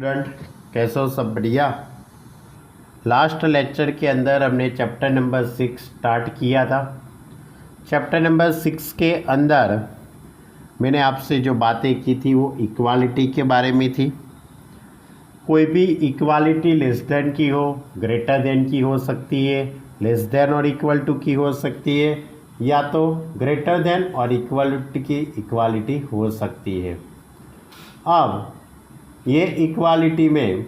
Student, कैसे हो? सब बढ़िया। लास्ट लेक्चर के अंदर हमने चैप्टर नंबर 6 स्टार्ट किया था। चैप्टर नंबर 6 के अंदर मैंने आपसे जो बातें की थी वो इक्वालिटी के बारे में थी। कोई भी इक्वालिटी लेस देन की हो, ग्रेटर देन की हो सकती है, लेस देन और इक्वल टू की हो सकती है, या तो ग्रेटर देन और इक्वल टू की इक्वालिटी हो सकती है। अब ये इक्वालिटी में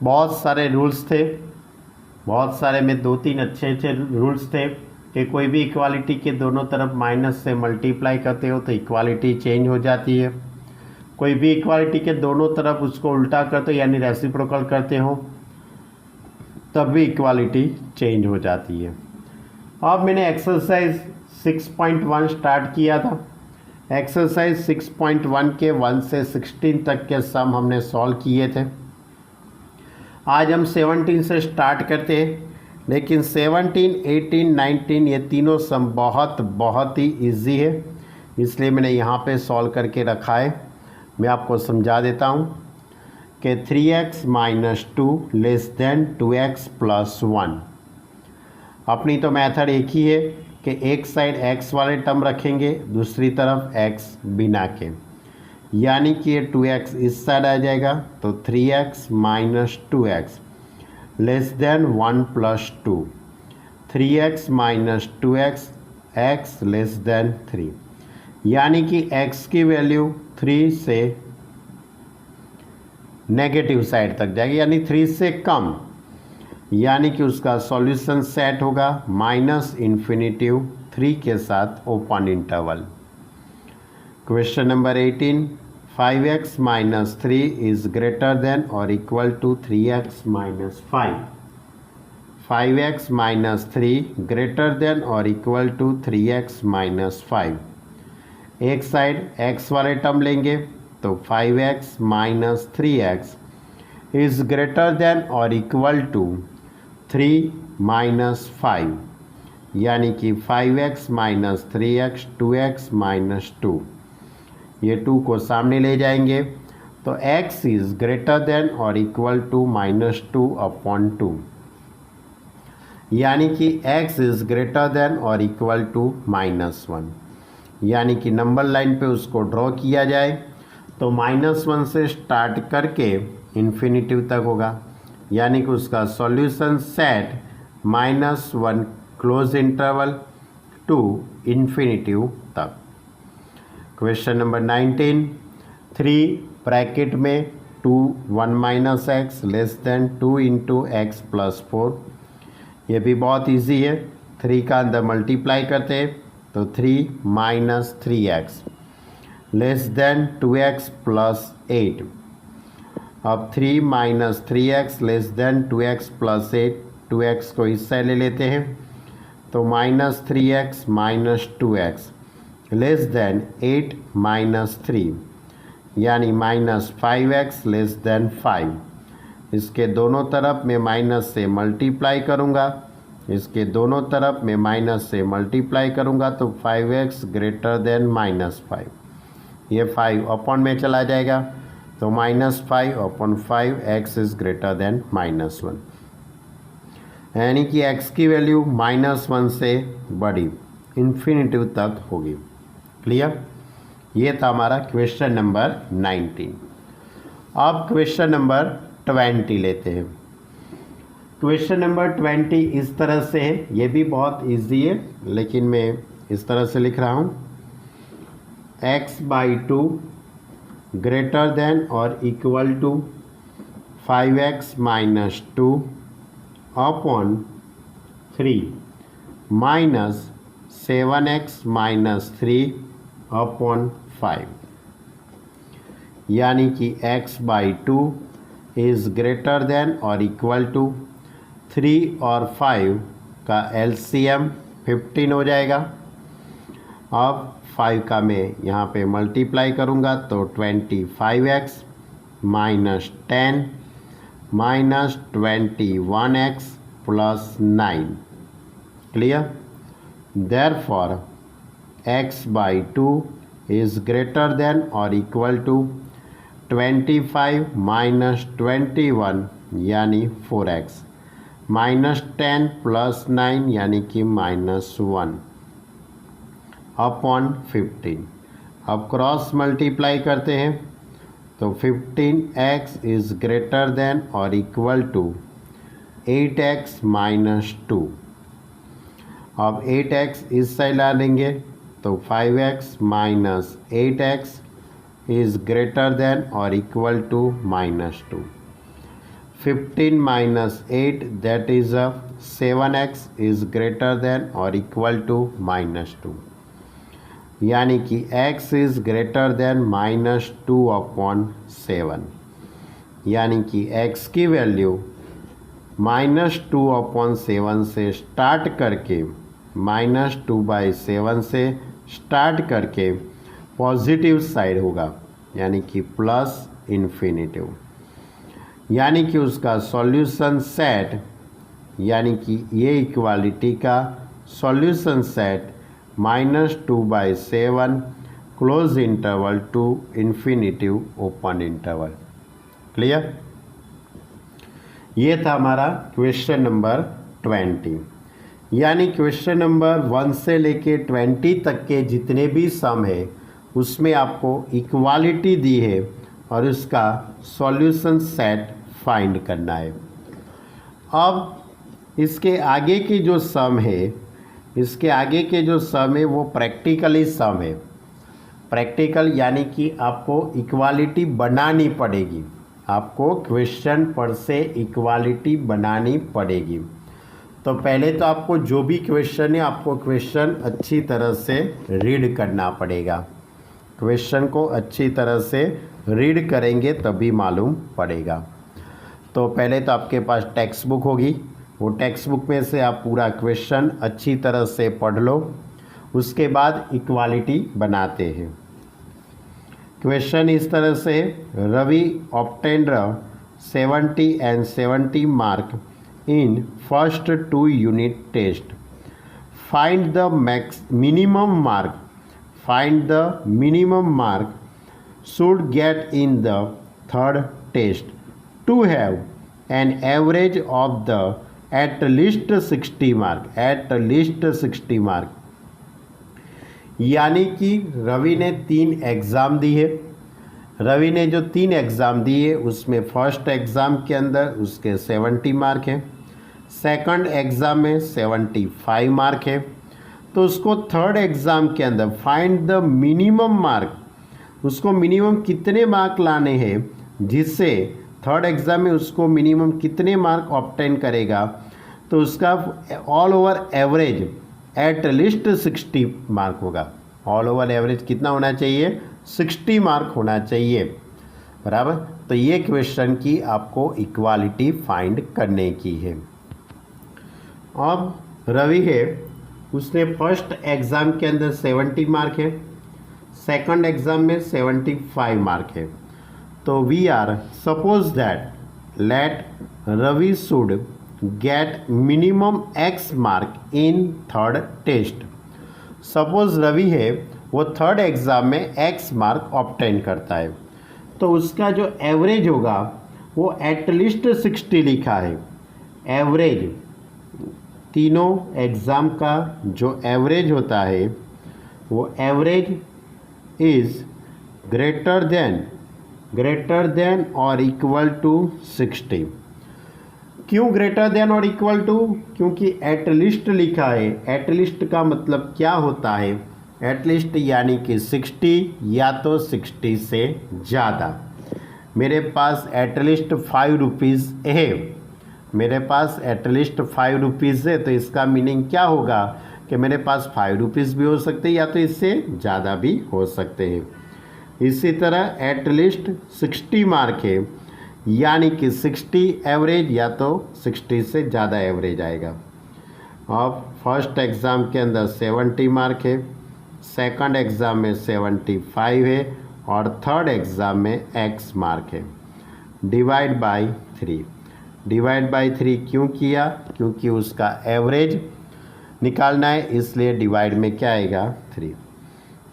बहुत सारे रूल्स थे, बहुत सारे में 2-3 अच्छे अच्छे रूल्स थे कि कोई भी इक्वालिटी के दोनों तरफ माइनस से मल्टीप्लाई करते हो तो इक्वालिटी चेंज हो जाती है। कोई भी इक्वालिटी के दोनों तरफ उसको उल्टा करते हो यानी रेसिप्रोकल करते हो तब भी इक्वालिटी चेंज हो जाती है। अब मैंने एक्सरसाइज 6.1 स्टार्ट किया था। एक्सरसाइज 6.1 के 1 से 16 तक के सम हमने सॉल्व किए थे। आज हम 17 से स्टार्ट करते हैं, लेकिन 17, 18, 19 ये तीनों सम बहुत ही इजी है, इसलिए मैंने यहाँ पे सॉल्व करके रखा है। मैं आपको समझा देता हूँ कि 3x - 2 लेस देन 2x + 1। अपनी तो मेथड एक ही है कि एक साइड x वाले टर्म रखेंगे, दूसरी तरफ x बिना के, यानी कि ये 2x इस साइड आ जाएगा तो 3x - 2x less than 1 + 2, 3x - 2x x less than 3, यानी कि x की वैल्यू 3 से नेगेटिव साइड तक जाएगी, यानी 3 से कम, यानी कि उसका सॉल्यूशन सेट होगा -∞ 3 के साथ open interval. Question number 18, 5x - 3 is greater than और equal to 3x - 5। 5x - 3 greater than और इक्वल टू 3x - 5। एक साइड x वाले टर्म लेंगे तो 5x - 3x is greater than और इक्वल टू 3 - 5, यानी कि 5x - 3x 2x - 2। ये 2 को सामने ले जाएंगे तो x इज ग्रेटर देन और इक्वल टू -2/2, यानी कि x इज ग्रेटर देन और इक्वल टू -1, यानी कि नंबर लाइन पे उसको ड्रॉ किया जाए तो -1 से स्टार्ट करके इन्फिनिटिव तक होगा, यानी कि उसका solution set -1 close interval to infinitive तक। क्वेश्चन नंबर 19, 3 ब्रैकेट में 2 1 - x लेस देन 2 × x + 4। ये भी बहुत इजी है। 3 का अंदर मल्टीप्लाई करते हैं तो 3 - 3x लेस देन 2x + 8। अब 3 - 3x less than 2x + 8, 2x को इस साइड ले लेते हैं तो -3x - 2x लेस देन 8 - 3, यानी -5x लेस देन 5। इसके दोनों तरफ मैं माइनस से मल्टीप्लाई करूँगा, इसके दोनों तरफ मैं माइनस से मल्टीप्लाई करूँगा तो 5x ग्रेटर देन -5। ये 5 अपॉन में चला जाएगा तो -5/5 x इज़ ग्रेटर देन -1, यानी कि x की वैल्यू -1 से बड़ी इन्फिनिटिव तक होगी। क्लियर? ये था हमारा क्वेश्चन नंबर 19। अब क्वेश्चन नंबर 20 लेते हैं। क्वेश्चन नंबर 20 इस तरह से है, ये भी बहुत इजी है, लेकिन मैं इस तरह से लिख रहा हूँ, x/2 ग्रेटर देन और equal to 5x - 2 upon 3 -7x - 3 upon 5, यानी कि x/2 इज़ ग्रेटर देन और इक्वल टू 3 और 5 का LCM 15 हो जाएगा। अब 5 का मैं यहाँ पे मल्टीप्लाई करूँगा तो 25x - 10 -21x + 9। Clear? Therefore x/2 is greater than और इक्वल टू 25 माइनस 21 यानी 4x, -10 + 9 यानी कि -1 अपॉन 15। अब क्रॉस मल्टीप्लाई करते हैं तो 15x इज़ ग्रेटर देन और इक्वल टू 8x - 2। अब 8x इस साइड ला लेंगे तो 5x - 8x is greater than और equal to -2। 15 - 8 that is 7x is greater than और इक्वल टू -2, यानी कि x is greater than -2 upon 7, यानी कि x की वैल्यू -2 अपॉन 7 से स्टार्ट करके -2/7 से स्टार्ट करके पॉजिटिव साइड होगा, यानी कि प्लस इन्फिनिटिव, यानी कि उसका सॉल्यूशन सेट, यानी कि ये इक्वालिटी का solution set -2/7 close interval to infinitive open interval. Clear? ये था हमारा क्वेश्चन नंबर 20। यानी क्वेश्चन नंबर 1 से लेके 20 तक के जितने भी सम है उसमें आपको इक्वालिटी दी है और उसका सॉल्यूशन सेट फाइंड करना है। अब इसके आगे की जो सम है, इसके आगे के जो सम है वो प्रैक्टिकली सम है। प्रैक्टिकल यानी कि आपको इक्वालिटी बनानी पड़ेगी, आपको क्वेश्चन पर से इक्वालिटी बनानी पड़ेगी। तो पहले तो आपको जो भी क्वेश्चन है आपको क्वेश्चन अच्छी तरह से रीड करना पड़ेगा। क्वेश्चन को अच्छी तरह से रीड करेंगे तभी मालूम पड़ेगा। तो पहले तो आपके पास टेक्स्ट बुक होगी, वो टेक्स्ट बुक में से आप पूरा क्वेश्चन अच्छी तरह से पढ़ लो, उसके बाद इक्वालिटी बनाते हैं। क्वेश्चन इस तरह से, Ravi obtained 70 and 70 mark in first 2 unit test. Find the minimum mark. Find the minimum mark should get in the third test to have an average of the at least 60 mark. At least 60 mark. यानी कि रवि ने 3 exam दी है। रवि ने जो 3 exam दिए उसमें first exam के अंदर उसके 70 मार्क हैं, सेकंड एग्ज़ाम में 75 मार्क है। तो उसको थर्ड एग्ज़ाम के अंदर फाइंड द मिनिमम मार्क, उसको मिनिमम कितने मार्क लाने हैं जिससे थर्ड एग्ज़ाम में उसको मिनिमम कितने मार्क ऑब्टेन करेगा। तो उसका all over average at least 60 mark होगा। ऑल ओवर एवरेज कितना होना चाहिए? 60 मार्क होना चाहिए, बराबर। तो ये क्वेश्चन की आपको इक्वालिटी फाइंड करने की है। अब रवि है, उसने फर्स्ट एग्ज़ाम के अंदर 70 मार्क है, सेकंड एग्ज़ाम में 75 मार्क है। तो we are suppose that let Ravi should get minimum x mark in third test. Suppose Ravi है वो थर्ड एग्ज़ाम में x मार्क ऑब्टेन करता है, तो उसका जो एवरेज होगा वो एटलीस्ट 60 लिखा है। एवरेज तीनों एग्ज़ाम का जो एवरेज होता है वो एवरेज इज़ ग्रेटर देन और इक्वल टू 60। क्यों ग्रेटर देन और इक्वल टू? क्योंकि एटलीस्ट लिखा है। एटलीस्ट का मतलब क्या होता है? एटलीस्ट यानी कि 60 या तो 60 से ज़्यादा। मेरे पास एटलीस्ट 5 रुपीज़ है, मेरे पास एटलीस्ट 5 रुपीज़ है, तो इसका मीनिंग क्या होगा कि मेरे पास 5 रुपीज़ भी हो सकते हैं या तो इससे ज़्यादा भी हो सकते हैं। इसी तरह एटलीस्ट 60 मार्क है, यानी कि 60 एवरेज या तो 60 से ज़्यादा एवरेज आएगा। अब फर्स्ट एग्ज़ाम के अंदर 70 मार्क है, सेकंड एग्ज़ाम में 75 है और थर्ड एग्ज़ाम में x मार्क है। Divide by 3। डिवाइड बाय 3 क्यों किया? क्योंकि उसका एवरेज निकालना है, इसलिए डिवाइड में क्या आएगा? 3।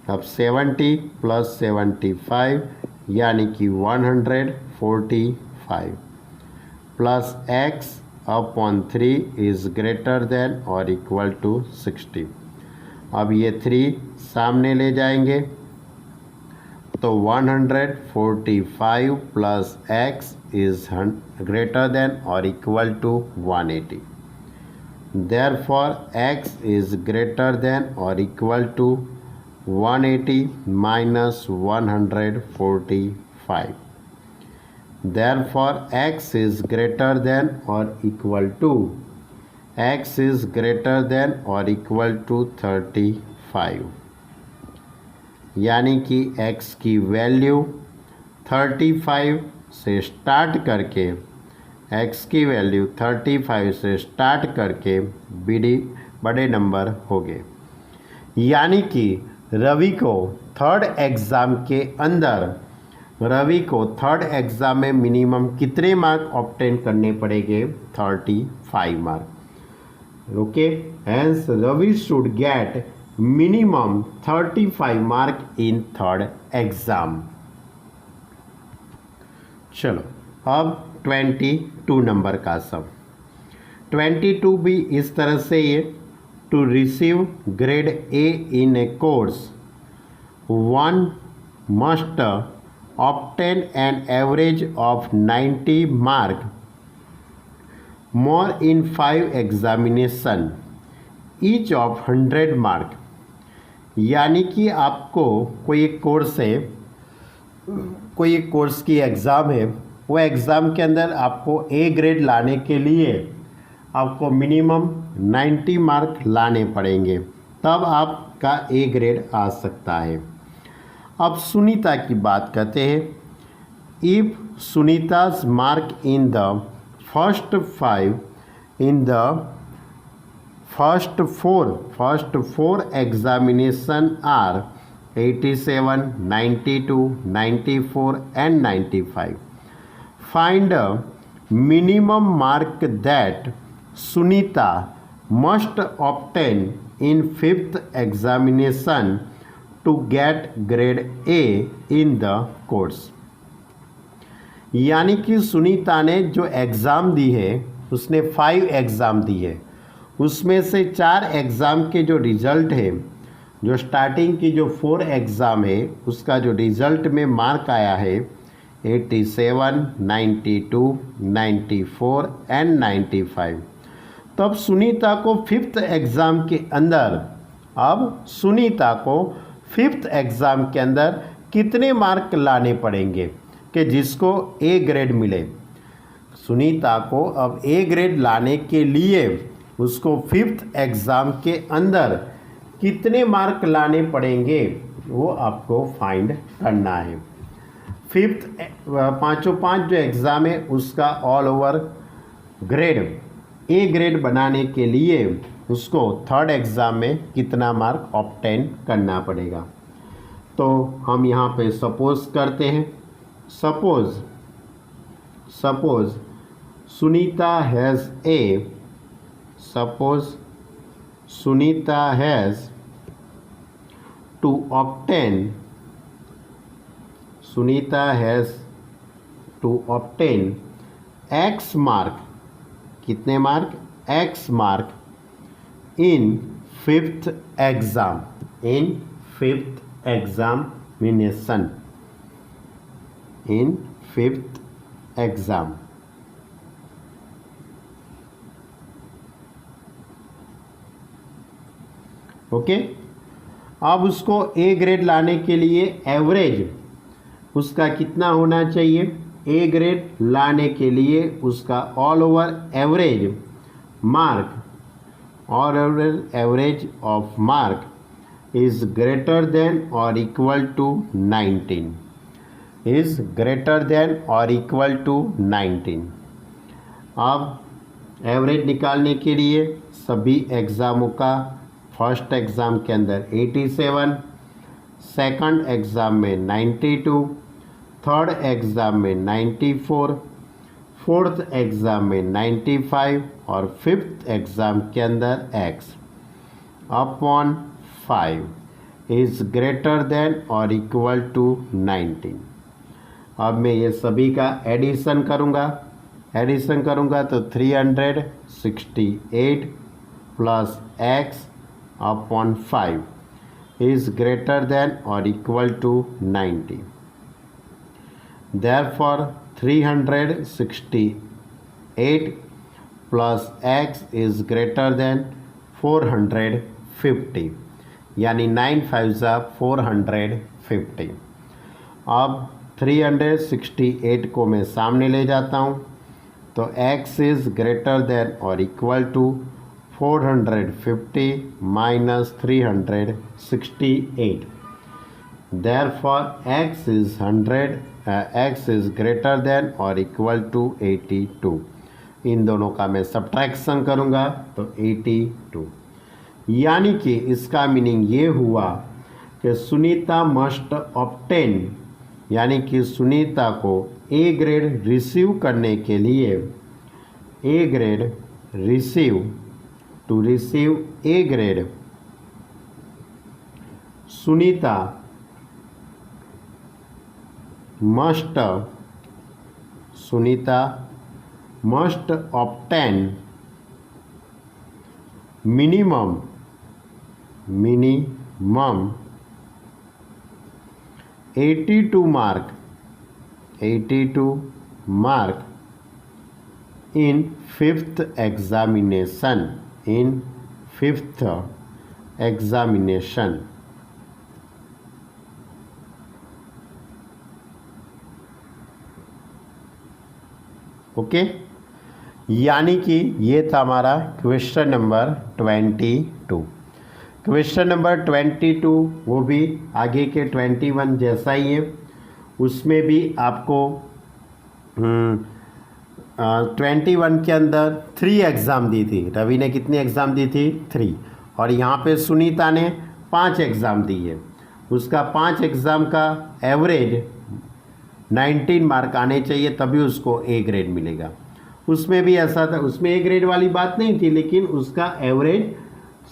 अब 70 + 75 यानी कि 145 plus x upon 3 is greater than और इक्वल टू 60। अब ये 3 सामने ले जाएंगे तो 145 plus x is greater than और equal to 180। Therefore x is greater than or equal to 180 minus 145. Therefore x is greater than or equal to 35, यानी कि x की वैल्यू 35 से स्टार्ट करके x की वैल्यू 35 से स्टार्ट करके बड़े नंबर हो गए। यानी कि रवि को थर्ड एग्ज़ाम में मिनिमम कितने मार्क ऑब्टेन करने पड़ेंगे? 35 मार्क। Okay, hence Ravi should get minimum 35 mark in third exam. चलो अब 22 नंबर का सम। 22 भी इस तरह से ये to receive grade A in a course one must obtain an average of 90 mark more in 5 examination each of 100 mark. यानी कि आपको कोई एक कोर्स की एग्ज़ाम है, वो एग्ज़ाम के अंदर आपको ए ग्रेड लाने के लिए आपको मिनिमम 90 मार्क लाने पड़ेंगे, तब आपका ए ग्रेड आ सकता है। अब सुनीता की बात करते हैं। If Sunita's mark in the first four examination are 87, 92, 94 and 95. Find a minimum mark that Sunita must obtain in 5th examination to get grade A in the course. यानी कि सुनीता ने जो एग्ज़ाम दी है उसने 5 एग्ज़ाम दी है, उसमें से 4 एग्ज़ाम के जो रिज़ल्ट है, जो स्टार्टिंग की जो 4 एग्ज़ाम है उसका जो रिज़ल्ट में मार्क आया है 87, 92, 94 एंड 95। तो अब सुनीता को 5th एग्ज़ाम के अंदर कितने मार्क लाने पड़ेंगे कि जिसको ए ग्रेड मिले? सुनीता को अब ए ग्रेड लाने के लिए उसको 5th एग्ज़ाम के अंदर कितने मार्क लाने पड़ेंगे वो आपको फाइंड करना है। 5 जो एग्ज़ाम है उसका all over grade A grade बनाने के लिए उसको थर्ड एग्ज़ाम में कितना मार्क ऑब्टेन करना पड़ेगा। तो हम यहाँ पे सपोज़ करते हैं, suppose Sunita has to obtain x mark, कितने mark? x mark in 5th exam. Okay, अब उसको ए ग्रेड लाने के लिए एवरेज उसका कितना होना चाहिए? ए ग्रेड लाने के लिए उसका all over average of mark is greater than और इक्वल टू 19। अब एवरेज निकालने के लिए सभी एग्ज़ामों का फर्स्ट एग्ज़ाम के अंदर 87, सेकंड एग्ज़ाम में 92, थर्ड एग्ज़ाम में 94, फोर्थ एग्ज़ाम में 95 और 5th एग्ज़ाम के अंदर x upon 5 is greater than और इक्वल टू 19। अब मैं ये सभी का एडिशन करूँगा तो 368 plus x upon 5 is greater than or equal to 90. Therefore 368 plus x is greater than 450, यानी 9 5 450। अब 368 को मैं सामने ले जाता हूँ तो x is greater than or equal to 450 minus 368. Therefore, x is greater than or equal to 82. इन दोनों का मैं सब्ट्रैक्शन करूँगा तो 82, यानी कि इसका मीनिंग ये हुआ कि सुनीता मस्ट ऑब्टेन, यानी कि सुनीता को ए ग्रेड रिसीव करने के लिए to receive A grade, Sunita must obtain minimum 82 mark in fifth examination। Okay, यानी कि ये था हमारा क्वेश्चन नंबर 22। क्वेश्चन नंबर 22 वो भी आगे के 21 जैसा ही है। उसमें भी आपको 21 के अंदर 3 एग्ज़ाम दी थी। रवि ने कितनी एग्ज़ाम दी थी? 3। और यहाँ पे सुनीता ने 5 एग्ज़ाम दी है। उसका 5 एग्ज़ाम का एवरेज 19 मार्क आने चाहिए, तभी उसको ए ग्रेड मिलेगा। उसमें भी ऐसा था, उसमें ए ग्रेड वाली बात नहीं थी, लेकिन उसका एवरेज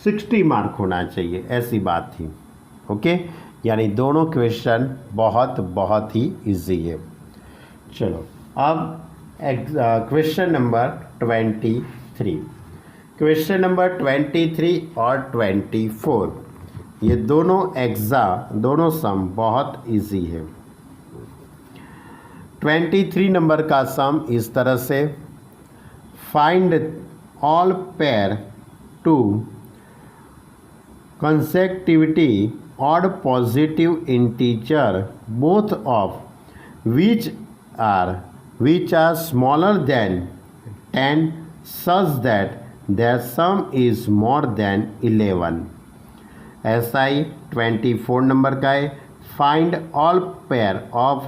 60 मार्क होना चाहिए, ऐसी बात थी। ओके, यानी दोनों क्वेश्चन बहुत ही इजी है। चलो अब क्वेश्चन नंबर 23। क्वेश्चन नंबर 23 और 24 ये दोनों सम बहुत इजी है। 23 नंबर का सम इस तरह से, find all pair two consecutivity odd positive integer both of which are smaller than 10 such that their sum is more than 11। ऐसा ही 24 नंबर का है, find all pair of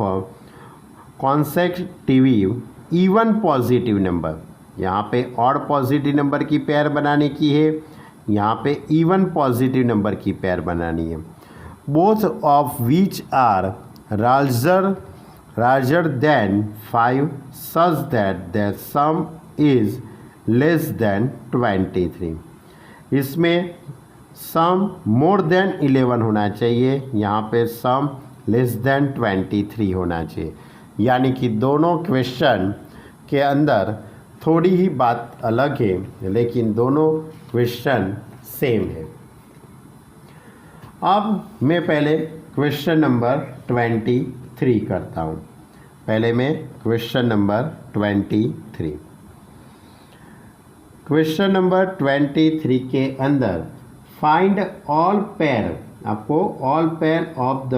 consecutive even positive number. यहाँ पे odd positive number की pair बनाने की है, यहाँ पे इवन पॉजिटिव नंबर की पेयर बनानी है। Both of which are larger than 5 such that their sum is less than 23। इसमें सम मोर देन 11 होना चाहिए, यहाँ पे सम लेस देन 23 होना चाहिए। यानी कि दोनों क्वेश्चन के अंदर थोड़ी ही बात अलग है, लेकिन दोनों क्वेश्चन सेम है। अब मैं पहले क्वेश्चन नंबर 23 करता हूँ। पहले मैं क्वेश्चन नंबर 23। क्वेश्चन नंबर 23 के अंदर फाइंड ऑल पेयर, आपको all pair of the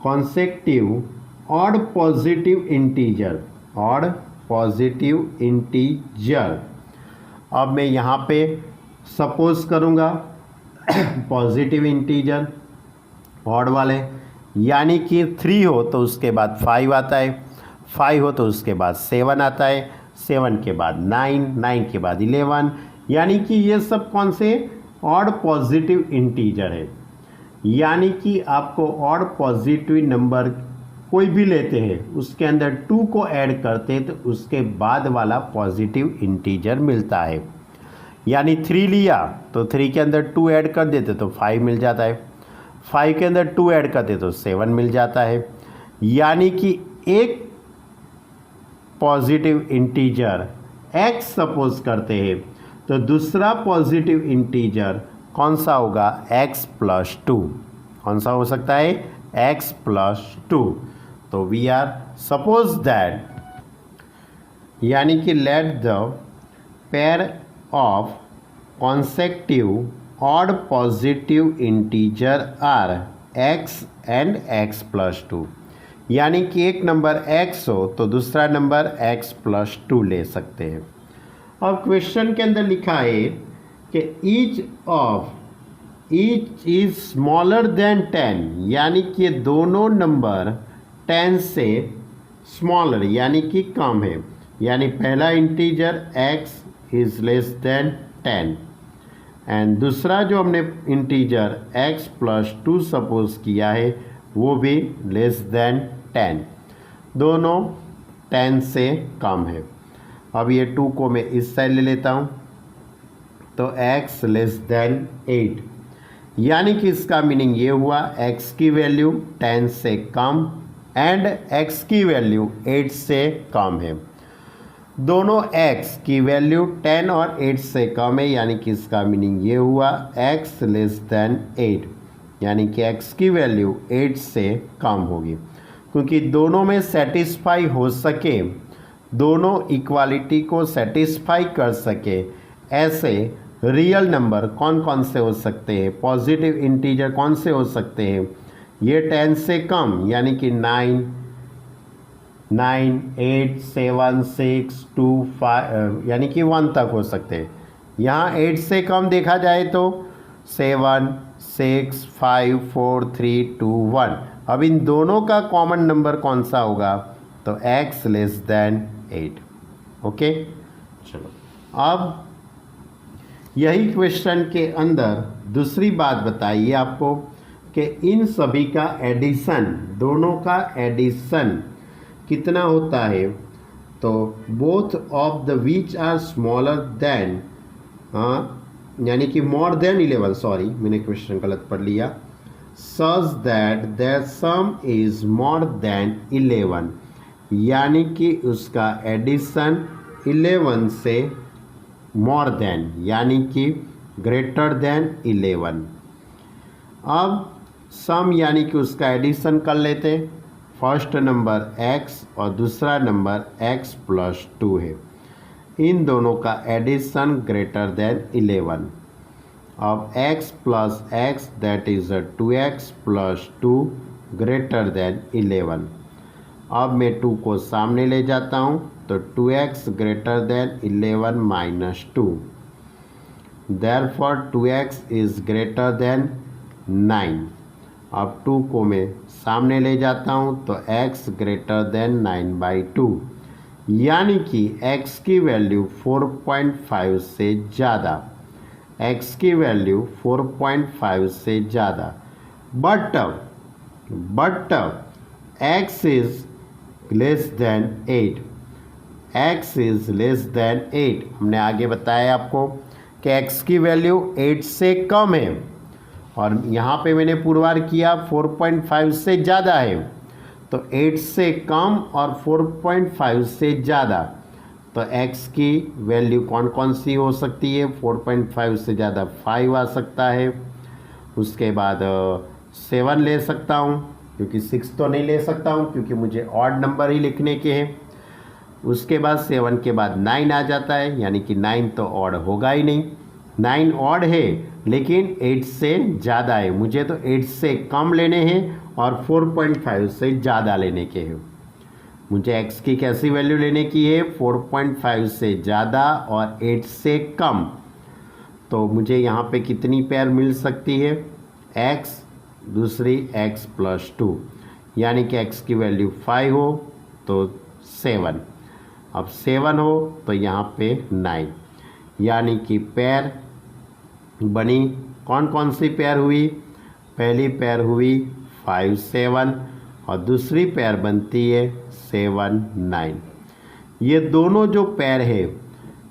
consecutive odd positive integer. अब मैं यहाँ पे सपोज करूँगा पॉजिटिव इंटीजर ऑड वाले, यानी कि 3 हो तो उसके बाद 5 आता है, 5 हो तो उसके बाद 7 आता है, 7 के बाद 9, 9 के बाद 11, यानी कि ये सब कौन से ऑड पॉजिटिव इंटीजर है। यानी कि आपको ऑड पॉजिटिव नंबर कोई भी लेते हैं, उसके अंदर 2 को ऐड करते हैं तो उसके बाद वाला पॉजिटिव इंटीजर मिलता है। यानी 3 लिया तो 3 के अंदर 2 ऐड कर देते तो 5 मिल जाता है, 5 के अंदर 2 ऐड करते तो 7 मिल जाता है। यानी कि एक पॉजिटिव इंटीजर x सपोज करते हैं, तो दूसरा पॉजिटिव इंटीजर कौन सा होगा? x plus 2। कौन सा हो सकता है? x plus 2। तो वी आर सपोज दैट, यानी कि let the pair of consecutive odd positive integer are x and x plus 2। यानी कि एक नंबर x हो तो दूसरा नंबर x प्लस 2 ले सकते हैं। अब क्वेश्चन के अंदर लिखा है कि ईच इज स्मॉलर देन 10, यानी कि दोनों नंबर 10 से स्मॉलर यानी कि कम है। यानी पहला integer x is less then 10 and दूसरा जो हमने इंटीजर x प्लस 2 सपोज किया है वो भी लेस देन 10, दोनों 10 से कम है। अब ये 2 को मैं इस साइड ले लेता हूँ, तो x लेस देन 8, यानी कि इसका मीनिंग ये हुआ x की वैल्यू 10 से कम एंड x की वैल्यू 8 से कम है। दोनों x की वैल्यू 10 और 8 से कम है, यानी कि इसका मीनिंग ये हुआ x लेस देन 8, यानी कि x की वैल्यू 8 से कम होगी। क्योंकि दोनों में सेटिस्फाई हो सके, दोनों इक्वालिटी को सेटिस्फाई कर सके, ऐसे रियल नंबर कौन कौन से हो सकते हैं, पॉजिटिव इंटीजर कौन से हो सकते हैं? ये 10 से कम यानी कि 9, 8, 7, 6, 2, 5 यानी कि 1 तक हो सकते हैं। यहाँ 8 से कम देखा जाए तो 7, 6, 5, 4, 3, 2, 1। अब इन दोनों का कॉमन नंबर कौन सा होगा? तो x लेस देन 8। ओके, चलो अब यही क्वेश्चन के अंदर दूसरी बात बताइए आपको कि इन सभी का एडिशन, दोनों का एडिशन कितना होता है? तो both of the which are smaller than, यानी कि मोर देन 11, सॉरी मैंने क्वेश्चन गलत पढ़ लिया, such that their sum is more than 11, यानी कि उसका एडिशन 11 से मोर देन यानी कि ग्रेटर देन 11। अब सम यानी कि उसका एडिशन कर लेते, फर्स्ट नंबर x और दूसरा नंबर x प्लस 2 है, इन दोनों का एडिशन ग्रेटर देन 11। अब x plus x that is 2x plus 2 greater than 11। अब मैं 2 को सामने ले जाता हूँ, तो 2x greater than 11 minus 2, therefore 2x is greater then 9। अब 2 को मैं सामने ले जाता हूँ, तो x ग्रेटर देन 9/2, यानी कि x की वैल्यू 4.5 से ज़्यादा, x की वैल्यू 4.5 से ज़्यादा। But x is less then 8, x is less then 8। हमने आगे बताया आपको कि x की वैल्यू 8 से कम है और यहाँ पे मैंने पुरवार किया 4.5 से ज़्यादा है, तो 8 से कम और 4.5 से ज़्यादा, तो x की वैल्यू कौन कौन सी हो सकती है? 4.5 से ज़्यादा 5 आ सकता है, उसके बाद 7 ले सकता हूँ, क्योंकि 6 तो नहीं ले सकता हूँ क्योंकि मुझे ऑड नंबर ही लिखने के हैं। उसके बाद 7 के बाद 9 आ जाता है, यानी कि 9 तो ऑड होगा ही नहीं, 9 ऑड है लेकिन 8 से ज़्यादा है, मुझे तो 8 से कम लेने हैं और 4.5 से ज़्यादा लेने के हैं। मुझे x की कैसी वैल्यू लेने की है? 4.5 से ज़्यादा और 8 से कम। तो मुझे यहाँ पे कितनी पेयर मिल सकती है? x, दूसरी x प्लस 2, यानी कि x की वैल्यू 5 हो तो 7, अब 7 हो तो यहाँ पे 9, यानी कि पेयर बनी। कौन कौन सी पेयर हुई? पहली पेयर हुई 5, 7 और दूसरी पेयर बनती है 7, 9। ये दोनों जो पेयर है,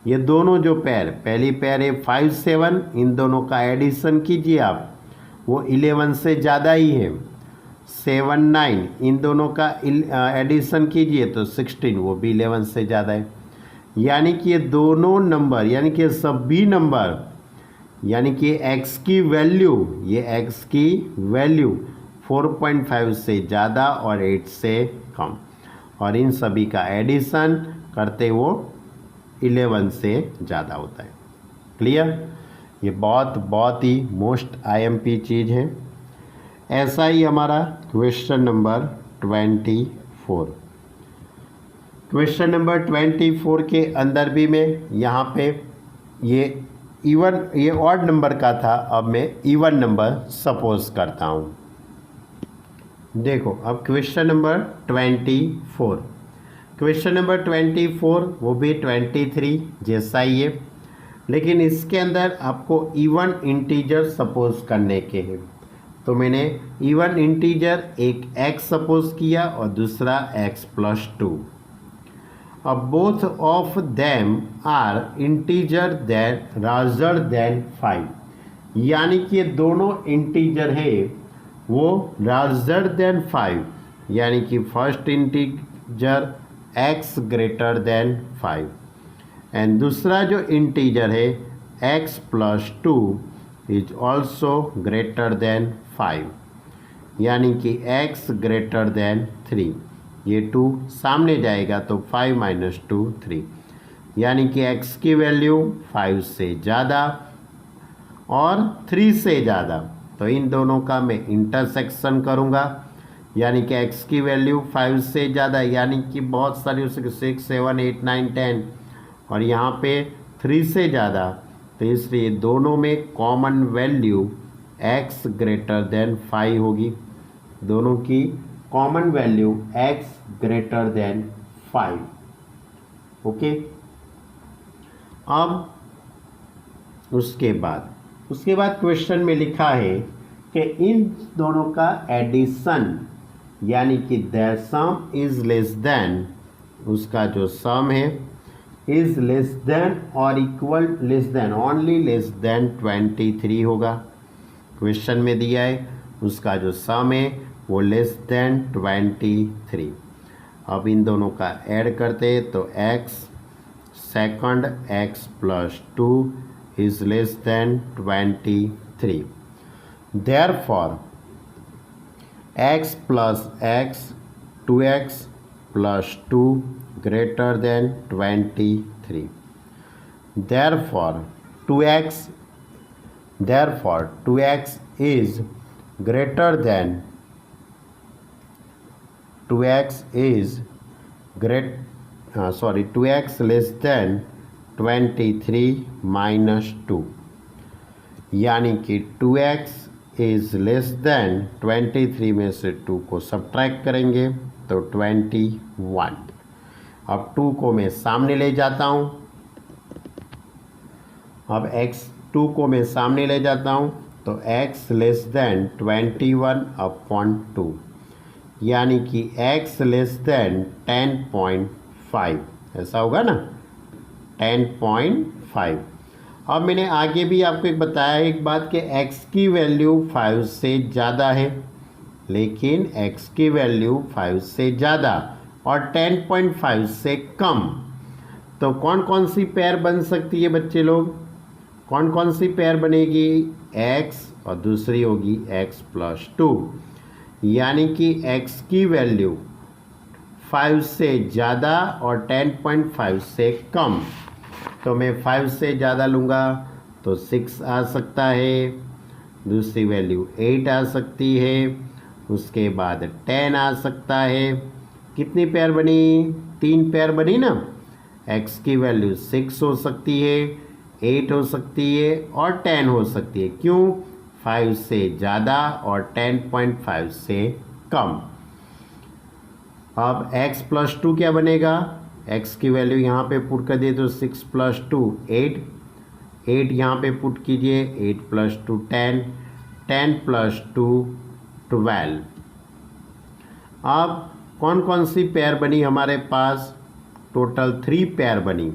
ये दोनों जो पेयर, पहली पेयर है 5, 7, इन दोनों का एडिशन कीजिए आप, वो 11 से ज़्यादा ही है। 7 9, इन दोनों का एडिशन कीजिए तो 16, वो भी 11 से ज़्यादा है। यानी कि ये दोनों नंबर, यानी कि सभी नंबर, यानी कि x की वैल्यू, ये x की वैल्यू 4.5 से ज़्यादा और 8 से कम, और इन सभी का एडिशन करते वो 11 से ज़्यादा होता है। क्लियर? ये बहुत ही मोस्ट IMP चीज़ है। ऐसा ही हमारा क्वेश्चन नंबर 24। क्वेश्चन नंबर 24 के अंदर भी मैं यहाँ पे ये ऑड नंबर का था, अब मैं इवन नंबर सपोज करता हूँ। देखो अब क्वेश्चन नंबर 24, क्वेश्चन नंबर 24 वो भी 23 जैसा ही है, लेकिन इसके अंदर आपको इवन इंटीजर सपोज करने के हैं। तो मैंने इवन इंटीजर एक x सपोज किया और दूसरा x+2। अब both of them are integer than larger than 5, यानी कि ये दोनों इंटीजर है वो राजर देन 5, यानी कि first integer x greater than 5 and दूसरा जो इंटीजर है x+2 is also greater than 5, यानी कि x ग्रेटर देन 3। ये 2 सामने जाएगा तो 5 - 2 3, यानी कि x की वैल्यू 5 से ज़्यादा और 3 से ज़्यादा। तो इन दोनों का मैं इंटरसेक्शन करूँगा, यानी कि x की वैल्यू 5 से ज़्यादा, यानी कि बहुत सारी हो सके 6 7 8 9 10, और यहाँ पे 3 से ज़्यादा, तो इसलिए दोनों में common value x greater than 5 होगी। दोनों की common value x greater than 5। Okay, अब उसके बाद क्वेश्चन में लिखा है कि इन दोनों का एडिशन, यानी कि their sum is less than, उसका जो सम है इज लेस देन और equal less than, only less than 23 होगा। क्वेश्चन में दिया है उसका जो सम है वो लेस देन 23। अब इन दोनों का ऐड करते हैं तो x second x+2 is less than 23. Therefore, x plus x 2x plus 2 greater than 23. Therefore 2x is greater than 2x less than 23 minus 2, यानी कि 2x इज लेस देन 23 में से 2 को सब्ट्रैक्ट करेंगे तो 21। अब 2 को मैं सामने ले जाता हूँ, अब x2 को मैं सामने ले जाता हूँ तो x लेस देन 21/2, यानी कि x लेस देन 10.5, ऐसा होगा ना 10.5। अब मैंने आगे भी आपको एक बताया एक बात कि x की वैल्यू 5 से ज़्यादा है, लेकिन x की वैल्यू 5 से ज़्यादा और 10.5 से कम, तो कौन कौन सी पेयर बन सकती है बच्चे लोग? कौन कौन सी पेयर बनेगी? x और दूसरी होगी x+2, यानी कि x की वैल्यू 5 से ज़्यादा और 10.5 से कम। तो मैं 5 से ज़्यादा लूँगा तो 6 आ सकता है, दूसरी वैल्यू 8 आ सकती है, उसके बाद 10 आ सकता है। कितनी पेयर बनी? 3 पेयर बनी ना। x की वैल्यू 6 हो सकती है, 8 हो सकती है और 10 हो सकती है। क्यों? 5 से ज़्यादा और 10.5 से कम। अब x+2 क्या बनेगा? x की वैल्यू यहाँ पे पुट कर दिए तो 6+2 8, 8 यहाँ पे पुट कीजिए, 8+2 10, 10+2 12। अब कौन कौन सी पेयर बनी हमारे पास? टोटल 3 पेयर बनी।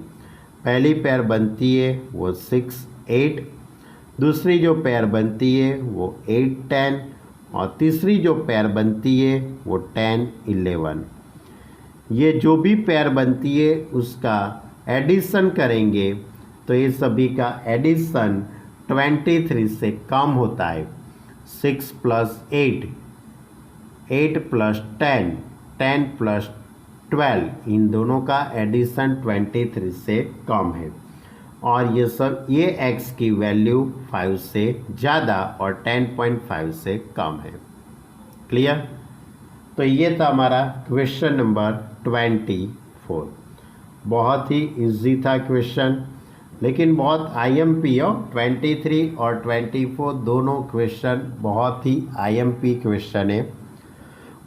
पहली पेयर बनती है वो 6 8, दूसरी जो पेयर बनती है वो 8 10, और तीसरी जो पेयर बनती है वो 10, 11। ये जो भी पेयर बनती है उसका एडिशन करेंगे तो ये सभी का एडिशन 23 से कम होता है। 6 + 8, 8 + 10, 10 + 12, इन दोनों का एडिशन 23 से कम है। और ये x की वैल्यू 5 से ज़्यादा और 10.5 से कम है। क्लियर? तो ये था हमारा क्वेश्चन नंबर 24। बहुत ही इजी था क्वेश्चन, लेकिन बहुत IMP हो। 23 और 24 दोनों क्वेश्चन बहुत ही IMP क्वेश्चन है।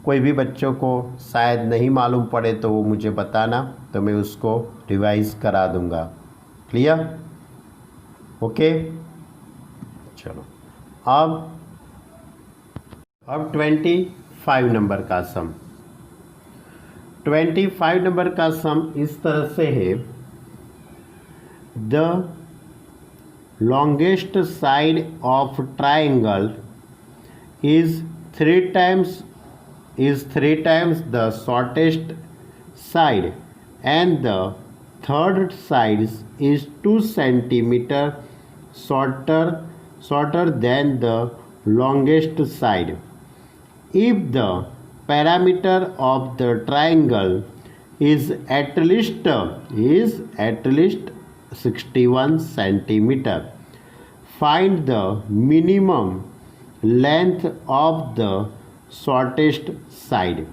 कोई भी बच्चों को शायद नहीं मालूम पड़े तो वो मुझे बताना, तो मैं उसको रिवाइज करा दूंगा। क्लियर? ओके, चलो अब 25 नंबर का सम। 25 नंबर का सम इस तरह से है। The longest side of triangle is three times the shortest side, and the third side is 2 centimeter shorter than the longest side. If the parameter of the triangle is at least 61 centimeter, find the minimum length of the shortest side.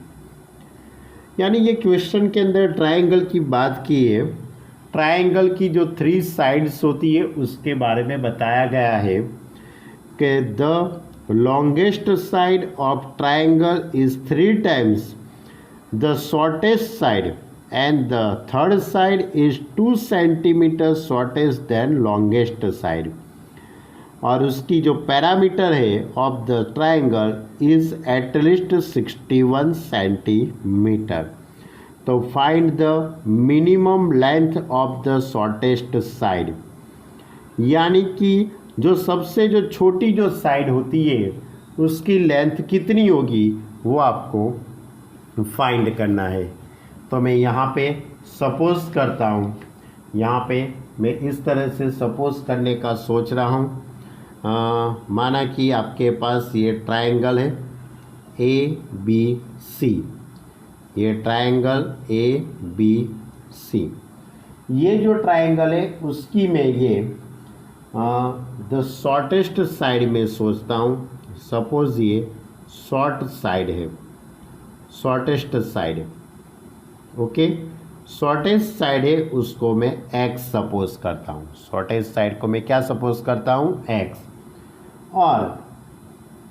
यानी ये question के अंदर triangle की बात की है। Triangle की जो 3 साइड्स होती है उसके बारे में बताया गया है कि the longest side of triangle is 3 times the shortest side and the third side is 2 centimeter shortest than longest side. और उसकी जो पैरामीटर है of the triangle is at least 61 centimetre. तो find the minimum length of the shortest side. यानी कि जो छोटी जो साइड होती है उसकी लेंथ कितनी होगी वो आपको फाइंड करना है। तो मैं यहाँ पे सपोज करता हूँ, यहाँ पे मैं इस तरह से सपोज करने का सोच रहा हूँ। माना कि आपके पास ये ट्रायंगल है ABC, ये ट्रायंगल ABC। ये जो ट्रायंगल है उसकी मैं ये द शॉर्टेस्ट साइड में सोचता हूँ। सपोज ये शॉर्ट साइड है, shortest side, okay. Shortest side है उसको मैं x सपोज करता हूँ। शॉर्टेस्ट साइड को मैं क्या सपोज करता हूँ? x। और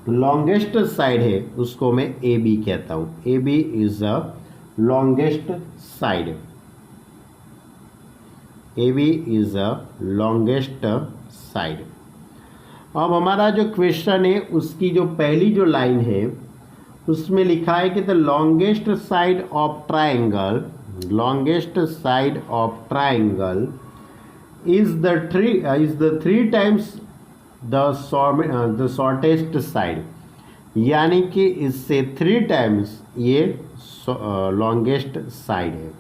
लॉन्गेस्ट साइड है उसको मैं AB कहता हूँ। AB is a longest side. AB is a longest side. अब हमारा जो क्वेश्चन है उसकी जो पहली जो लाइन है उसमें लिखा है कि the longest side of triangle, longest side of triangle is the 3 times the shortest side। यानी कि इससे 3 times ये longest side है।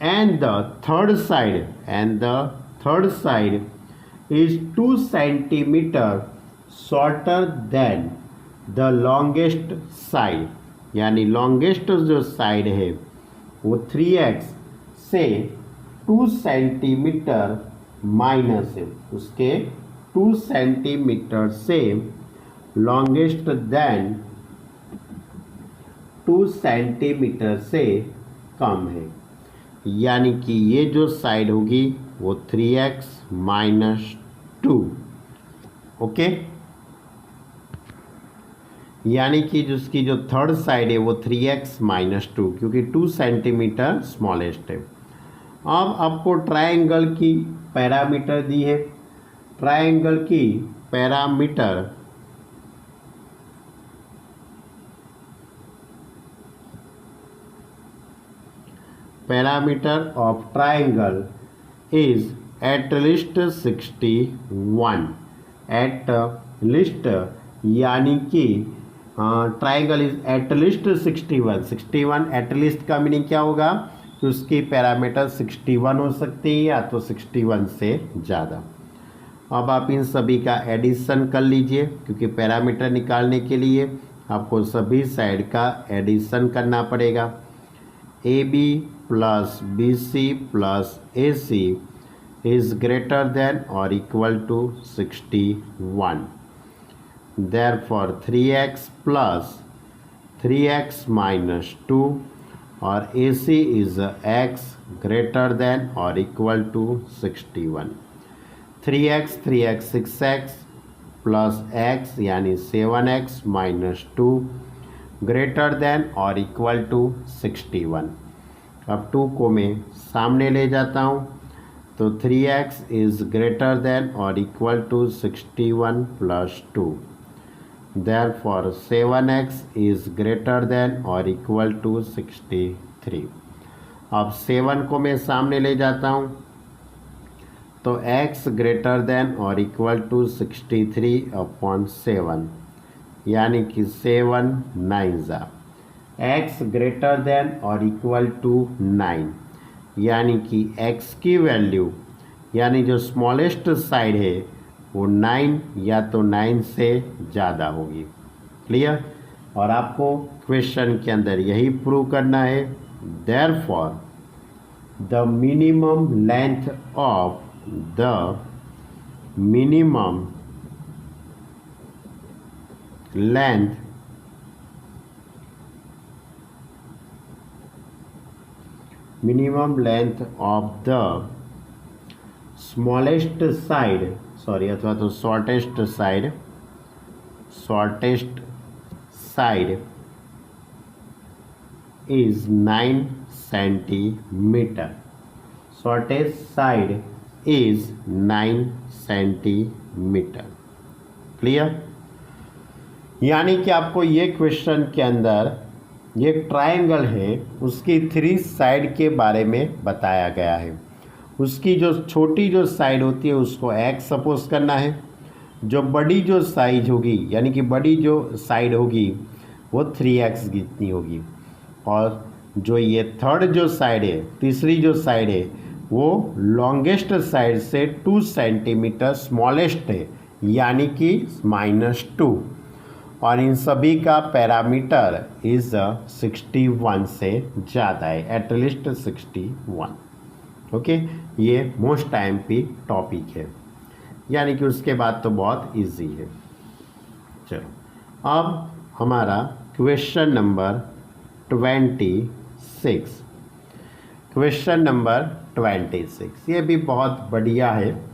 and the third side is 2 centimeter shorter than the longest side। यानी longest जो साइड है वो 3x से 2 सेंटीमीटर माइनस है, उसके 2 सेंटीमीटर से लॉन्गेस्ट देन 2 सेंटीमीटर से कम है। यानी कि ये जो साइड होगी वो 3x - 2, ओके। यानी कि जिसकी जो थर्ड साइड है वो 3x - 2, क्योंकि 2 सेंटीमीटर स्मॉलेस्ट है। अब आपको ट्रायंगल की पैरामीटर दी है। ट्रायंगल की parameter of triangle is at least 61, at least यानी कि ट्राइंगल इज एटलीस्ट 61। 61 एटलीस्ट का मीनिंग क्या होगा कि उसकी पैरामीटर 61 हो सकती है या तो 61 से ज़्यादा। अब आप इन सभी का एडिशन कर लीजिए, क्योंकि पैरामीटर निकालने के लिए आपको सभी साइड का एडिशन करना पड़ेगा। A b plus b c plus a c is greater than और equal to 61। Therefore 3x plus 3x minus 2 और AC is x greater than or equal to 61। 3x 3x 6x plus x यानी 7x minus 2 greater than or equal to 61। अब 2 को मैं सामने ले जाता हूँ तो 3x is greater than or equal to 61 plus 2। Therefore 7x is greater than or equal to 63। अब 7 को मैं सामने ले जाता हूँ तो x ग्रेटर देन और इक्वल टू 63/7 यानी कि 7 9 ज़ा x ग्रेटर देन और इक्वल टू 9 यानी कि x की वैल्यू यानी जो स्मॉलेस्ट साइड है वो 9 या तो 9 से ज़्यादा होगी। क्लियर? और आपको क्वेश्चन के अंदर यही प्रूव करना है। Therefore the minimum length of the smallest side अथवा तो shortest side is 9 centimetre. Shortest side is 9 centimetre. Clear? यानी कि आपको ये क्वेश्चन के अंदर ये ट्रायंगल है उसकी 3 साइड के बारे में बताया गया है। उसकी जो छोटी जो साइड होती है उसको x सपोज करना है, जो बड़ी जो साइज होगी यानी कि बड़ी जो साइड होगी वो 3x जितनी होगी, और जो ये थर्ड जो साइड है तीसरी जो साइड है वो लॉन्गेस्ट साइड से 2 सेंटीमीटर स्मॉलेस्ट है यानी कि -2, और इन सभी का पैरामीटर इज़ 61 से ज़्यादा है, एटलीस्ट 61। ओके, ये मोस्ट टाइम पे टॉपिक है, यानी कि उसके बाद तो बहुत इजी है। चलो अब हमारा क्वेश्चन नंबर 26। क्वेश्चन नंबर 26 ये भी बहुत बढ़िया है।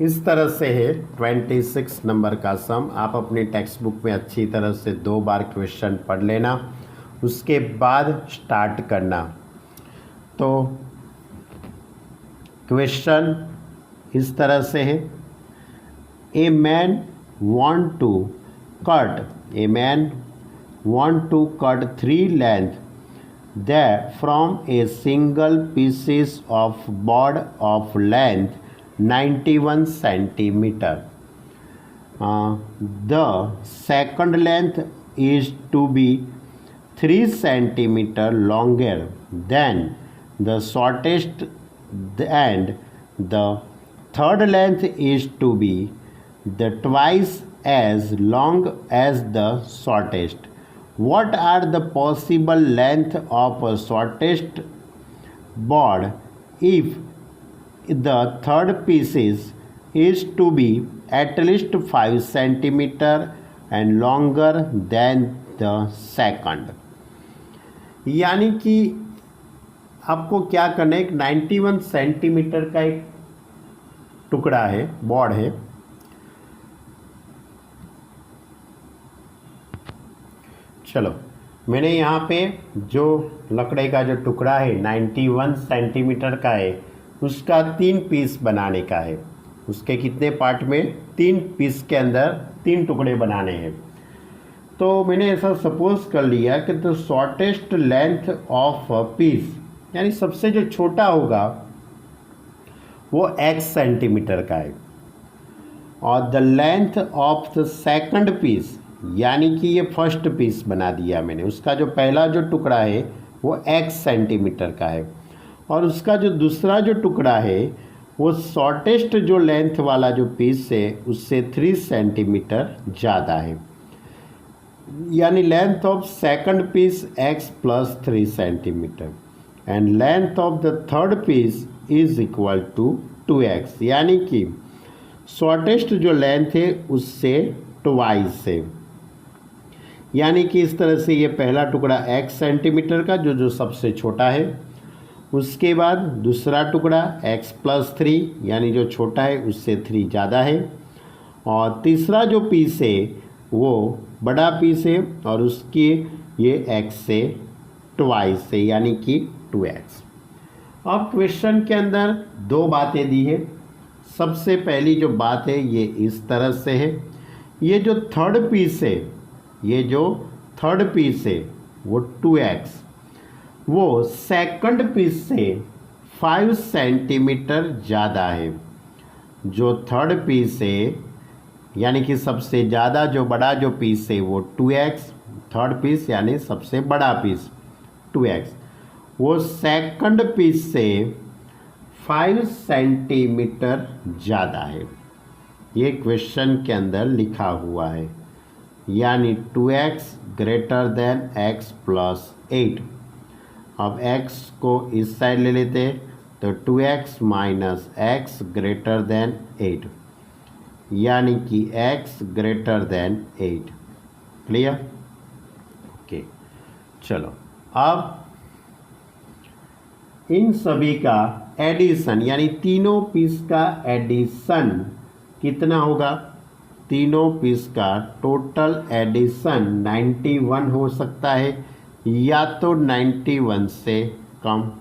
इस तरह से है 26 नंबर का सम। आप अपनी टेक्स्ट बुक में अच्छी तरह से 2 बार क्वेश्चन पढ़ लेना, उसके बाद स्टार्ट करना। तो क्वेश्चन इस तरह से है, a man want to cut 3 length that from a single pieces of board of length 91 centimeter. The second length is to be 3 centimeter longer than the shortest, and the third length is to be the twice as long as the shortest. What are the possible length of a shortest board if the third piece is to be at least 5 centimeter and longer than the second? यानी कि आपको क्या करना है, एक 91 centimetre का एक टुकड़ा है, बॉर्ड है। चलो मैंने यहाँ पे जो लकड़े का जो टुकड़ा है 91 सेंटीमीटर का है उसका 3 पीस बनाने का है। उसके कितने पार्ट में? 3 पीस के अंदर 3 टुकड़े बनाने हैं। तो मैंने ऐसा सपोज कर लिया कि the shortest length of a piece यानी सबसे जो छोटा होगा वो x सेंटीमीटर का है, और the length of the second piece, यानी कि ये फर्स्ट पीस बना दिया मैंने, उसका जो पहला जो टुकड़ा है वो x सेंटीमीटर का है और उसका जो दूसरा जो टुकड़ा है वो शॉर्टेस्ट जो लेंथ वाला जो पीस है उससे 3 सेंटीमीटर ज़्यादा है, यानी length of second piece x plus 3 centimetre and length of the third piece is equal to 2x, यानी कि शॉर्टेस्ट जो लेंथ है उससे ट्वाइस है, यानी कि इस तरह से ये पहला टुकड़ा x सेंटीमीटर का जो सबसे छोटा है, उसके बाद दूसरा टुकड़ा x प्लस 3 यानी जो छोटा है उससे 3 ज़्यादा है, और तीसरा जो पीस है वो बड़ा पीस है और उसकी ये x से ट्वाइस है, यानी कि 2x। अब क्वेश्चन के अंदर दो बातें दी है। सबसे पहली जो बात है ये इस तरह से है, ये जो थर्ड पीस है, ये जो थर्ड पीस है वो 2x, वो सेकंड पीस से 5 सेंटीमीटर ज़्यादा है। जो थर्ड पीस है यानी कि सबसे ज़्यादा जो बड़ा जो पीस है वो 2x, थर्ड पीस यानी सबसे बड़ा पीस 2x, वो सेकंड पीस से 5 सेंटीमीटर ज़्यादा है। ये क्वेश्चन के अंदर लिखा हुआ है, यानी 2x greater than x plus 8। अब x को इस साइड ले लेते हैं तो 2x minus x greater than 8, यानी कि x greater than 8। Clear? Okay, चलो अब इन सभी का एडिशन, यानी तीनों पीस का एडिशन कितना होगा? तीनों पीस का टोटल एडिशन 91 हो सकता है या तो 91 से कम,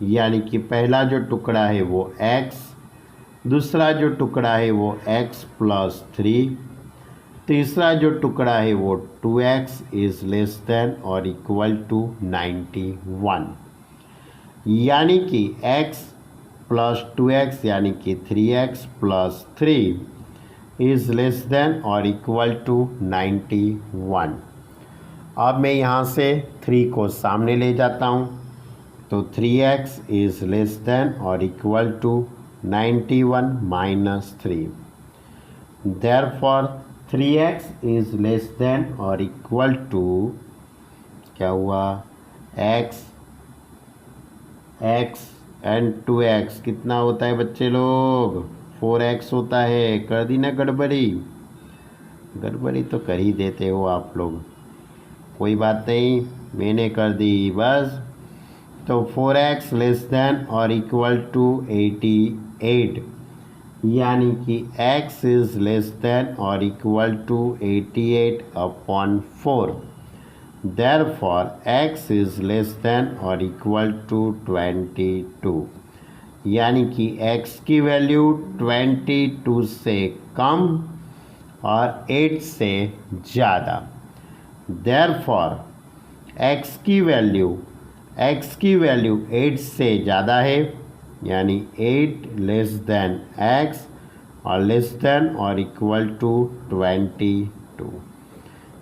यानी कि पहला जो टुकड़ा है वो x, दूसरा जो टुकड़ा है वो x प्लस 3, तीसरा जो टुकड़ा है वो 2x इज़ लेस देन और इक्वल टू 91, यानी कि x प्लस 2x यानी कि 3x plus 3 is less than और इक्वल टू 91। अब मैं यहाँ से 3 को सामने ले जाता हूँ तो 3x इज़ लेस देन और equal to 91 minus 3, therefore 3x is less than और इक्वल टू क्या हुआ, x एंड 2x कितना होता है बच्चे लोग? 4x होता है। कर दी ना गड़बड़ी? गड़बड़ी तो कर ही देते हो आप लोग, कोई बात नहीं, मैंने कर दी बस। तो 4x लेस देन और इक्वल टू 88, यानी कि x इज़ लेस देन और equal to 88/4, therefore x is less than or equal to 22, यानी कि x की वैल्यू 22 से कम और 8 से ज़्यादा, therefore x की वैल्यू 8 से ज़्यादा है, यानी 8 लेस देन x और लेस देन और इक्वल टू 22,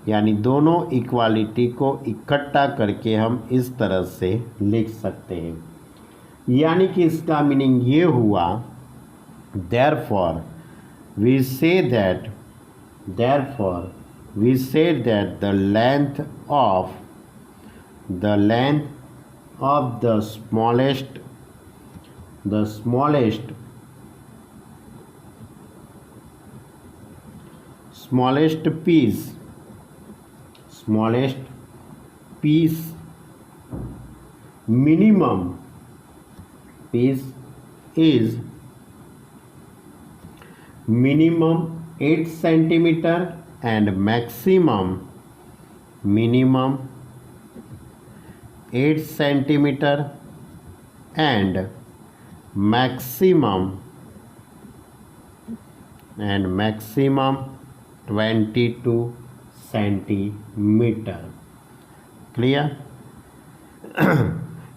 यानी दोनों इक्वालिटी को इकट्ठा करके हम इस तरह से लिख सकते हैं, यानी कि इसका मीनिंग ये हुआ, therefore we say that the length of the smallest piece minimum piece is minimum 8 centimeter and maximum 8 centimeter and maximum 22 centimetre. Clear?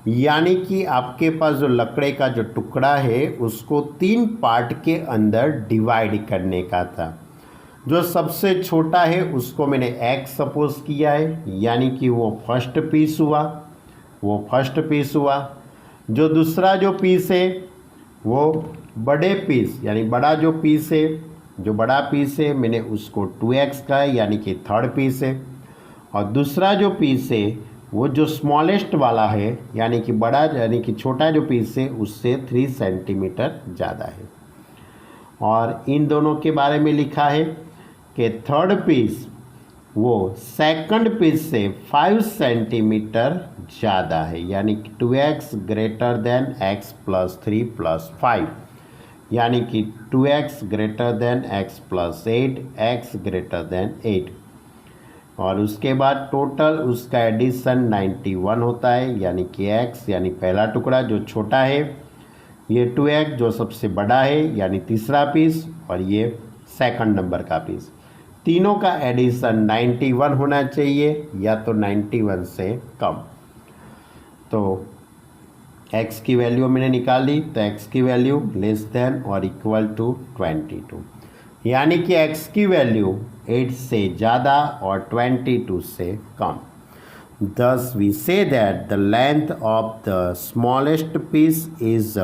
यानी कि आपके पास जो लकड़े का जो टुकड़ा है उसको 3 पार्ट के अंदर डिवाइड करने का था। जो सबसे छोटा है उसको मैंने एक्स सपोज किया है, यानी कि वो फर्स्ट पीस हुआ। जो दूसरा जो पीस है वो बड़े पीस यानी बड़ा जो पीस है, जो बड़ा पीस है मैंने उसको 2x का है, यानी कि थर्ड पीस है। और दूसरा जो पीस है वो जो स्मॉलेस्ट वाला है, यानी कि बड़ा यानी कि छोटा जो पीस है उससे 3 सेंटीमीटर ज़्यादा है। और इन दोनों के बारे में लिखा है कि थर्ड पीस वो सेकंड पीस से 5 सेंटीमीटर ज़्यादा है, यानी कि 2x greater than x plus 3 plus 5, यानी कि 2x greater than x plus 8, x greater than 8। और उसके बाद टोटल उसका एडिशन 91 होता है, यानी कि x यानी पहला टुकड़ा जो छोटा है, ये 2x जो सबसे बड़ा है यानी तीसरा पीस, और ये सेकंड नंबर का पीस। तीनों का एडिशन 91 होना चाहिए या तो 91 से कम। तो x की वैल्यू मैंने निकाली, तो x की वैल्यू लेस देन और इक्वल टू 22, यानी कि x की वैल्यू 8 से ज़्यादा और 22 से कम। Thus we say that the length of the smallest piece is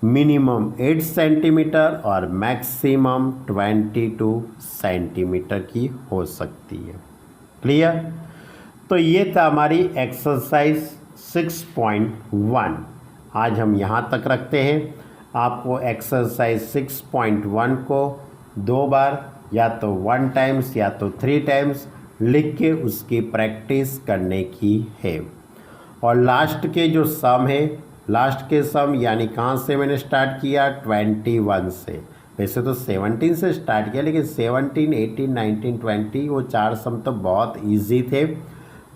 minimum 8 centimetre और मैक्सिमम 22 सेंटीमीटर की हो सकती है। क्लियर? तो ये था हमारी एक्सरसाइज 6.1। आज हम यहाँ तक रखते हैं। आपको एक्सरसाइज 6.1 को 2 बार या तो 1 टाइम्स या तो 3 टाइम्स लिख के उसकी प्रैक्टिस करने की है। और लास्ट के जो सम है, लास्ट के सम यानी कहाँ से मैंने स्टार्ट किया, 21 से। वैसे तो 17 से स्टार्ट किया, लेकिन 17, 18, 19, 20 वो 4 सम तो बहुत इजी थे,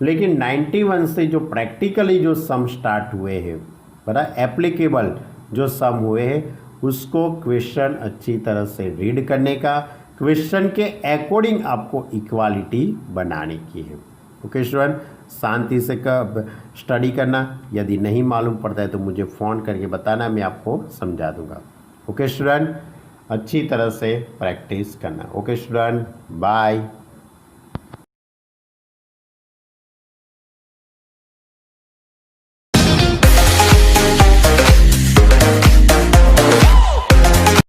लेकिन 91 से जो प्रैक्टिकली जो सम स्टार्ट हुए हैं, बड़ा एप्लीकेबल जो सम हुए हैं, उसको क्वेश्चन अच्छी तरह से रीड करने का, क्वेश्चन के अकॉर्डिंग आपको इक्वालिटी बनाने की है। ओके स्टूडेंट, शांति से स्टडी करना। यदि नहीं मालूम पड़ता है तो मुझे फ़ोन करके बताना, मैं आपको समझा दूंगा। ओके स्टूडेंट, अच्छी तरह से प्रैक्टिस करना। Okay student, bye.